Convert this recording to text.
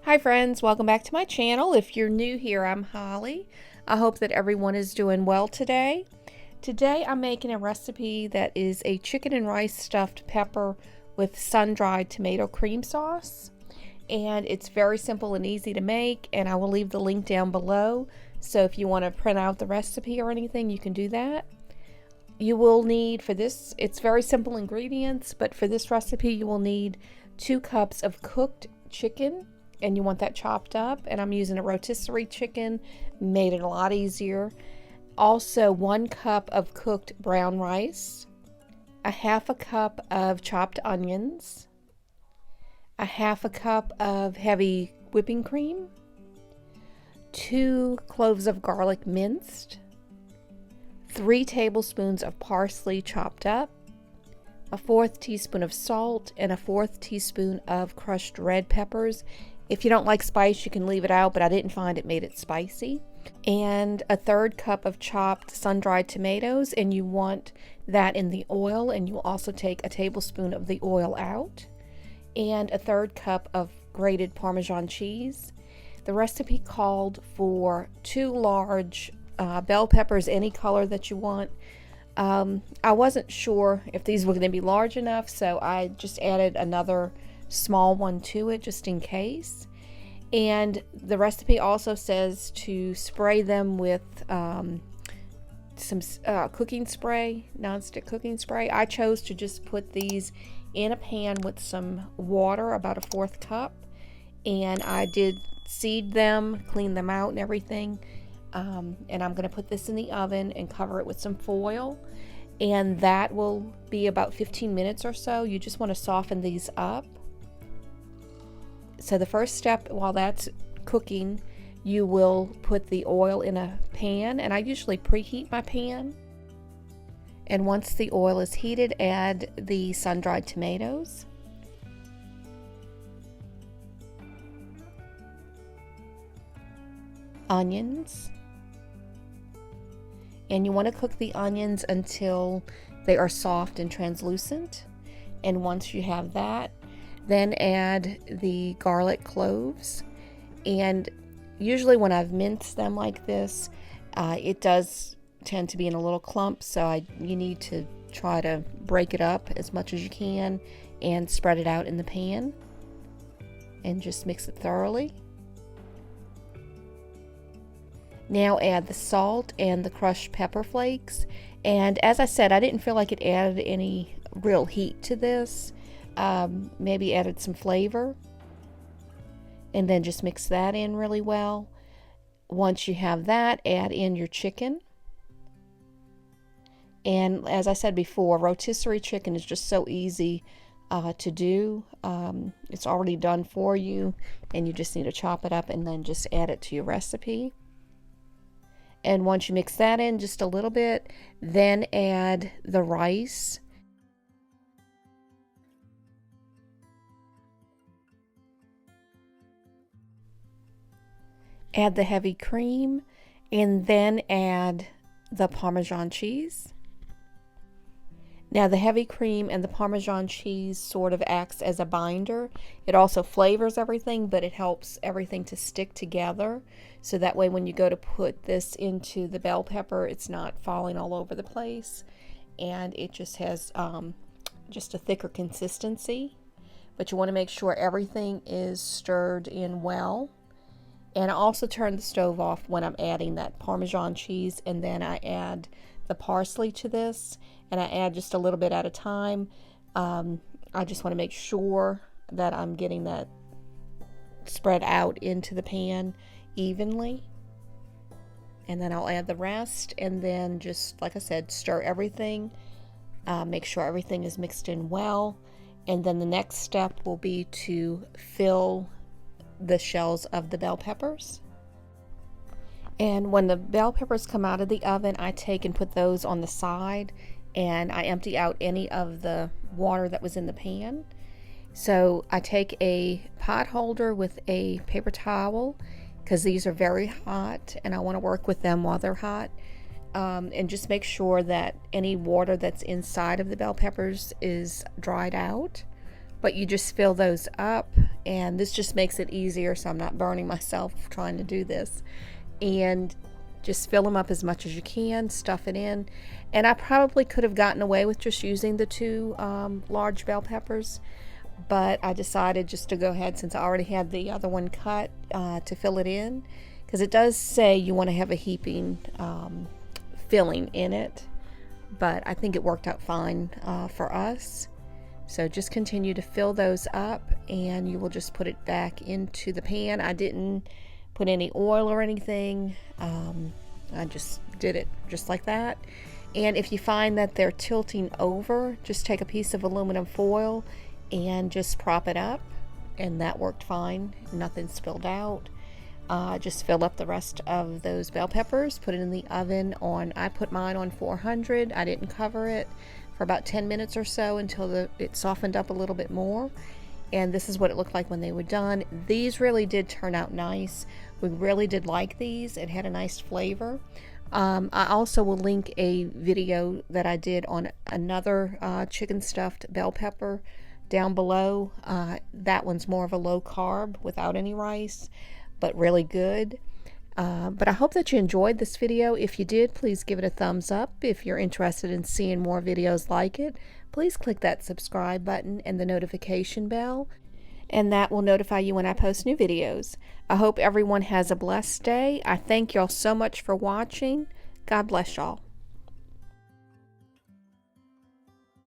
Hi friends, welcome back to my channel. If you're new here, I'm Holly. I hope that everyone is doing well today. Today I'm making a recipe that is a chicken and rice stuffed pepper with sun-dried tomato cream sauce. And it's very simple and easy to make, and I will leave the link down below. So if you want to print out the recipe or anything, you can do that. You will need, for this, it's very simple ingredients, but for this recipe you will need 2 cups of cooked chicken. And you want that chopped up, and I'm using a rotisserie chicken, made it a lot easier. Also 1 cup of cooked brown rice, a half a cup of chopped onions, a half a cup of heavy whipping cream, 2 cloves of garlic minced, 3 tablespoons of parsley chopped up, a 1/4 teaspoon of salt, and a 1/4 teaspoon of crushed red peppers. If you don't like spice, you can leave it out, but I didn't find it made it spicy. And a 1/3 cup of chopped sun-dried tomatoes, and you want that in the oil, and you'll also take a tablespoon of the oil out. And a 1/3 cup of grated Parmesan cheese. The recipe called for 2 large bell peppers, any color that you want. I wasn't sure if these were going to be large enough, so I just added another small one to it just in case. And the recipe also says to spray them with some cooking spray, nonstick cooking spray. I chose to just put these in a pan with some water, about a 1/4 cup, and I did seed them, clean them out and everything. And I'm going to put this in the oven and cover it with some foil, and that will be about 15 minutes or so. You just want to soften these up. So the first step, while that's cooking, you will put the oil in a pan, and I usually preheat my pan. And once the oil is heated, add the sun-dried tomatoes, onions, and you want to cook the onions until they are soft and translucent. And once you have that, then add the garlic cloves. And usually when I've minced them like this, it does tend to be in a little clump, so you need to try to break it up as much as you can and spread it out in the pan and just mix it thoroughly. Now add the salt and the crushed pepper flakes. And as I said, I didn't feel like it added any real heat to this. Maybe added some flavor, and then just mix that in really well. Once you have that, add in your chicken. And as I said before, rotisserie chicken is just so easy to do. It's already done for you, and you just need to chop it up and then just add it to your recipe. And once you mix that in just a little bit, then add the rice. Add the heavy cream, and then add the Parmesan cheese. Now the heavy cream and the Parmesan cheese sort of acts as a binder. It also flavors everything, but it helps everything to stick together. So that way when you go to put this into the bell pepper, it's not falling all over the place. And it just has just a thicker consistency. But you want to make sure everything is stirred in well. And I also turn the stove off when I'm adding that Parmesan cheese, and then I add the parsley to this, and I add just a little bit at a time. I just want to make sure that I'm getting that spread out into the pan evenly. And then I'll add the rest, and then just, like I said, stir everything. Make sure everything is mixed in well. And then the next step will be to fill the shells of the bell peppers. And when the bell peppers come out of the oven, I take and put those on the side, and I empty out any of the water that was in the pan. So I take a pot holder with a paper towel, because these are very hot and I want to work with them while they're hot. And just make sure that any water that's inside of the bell peppers is dried out. but you just fill those up, and this just makes it easier so I'm not burning myself trying to do this. And just fill them up as much as you can, stuff it in. And I probably could have gotten away with just using the 2 large bell peppers, but I decided just to go ahead, since I already had the other one cut, to fill it in, because it does say you want to have a heaping filling in it, but I think it worked out fine for us. So just continue to fill those up, and you will just put it back into the pan. I didn't put any oil or anything. I just did it just like that. And if you find that they're tilting over, just take a piece of aluminum foil and just prop it up, and that worked fine. Nothing spilled out. Just fill up the rest of those bell peppers, put it in the oven on, I put mine on 400. I didn't cover it, for about 10 minutes or so until it softened up a little bit more. And this is what it looked like when they were done. These really did turn out nice. We really did like these. It had a nice flavor. I also will link a video that I did on another chicken stuffed bell pepper down below. That one's more of a low carb without any rice, but really good. But I hope that you enjoyed this video. If you did, please give it a thumbs up. If you're interested in seeing more videos like it, please click that subscribe button and the notification bell, and that will notify you when I post new videos. I hope everyone has a blessed day. I thank y'all so much for watching. God bless y'all.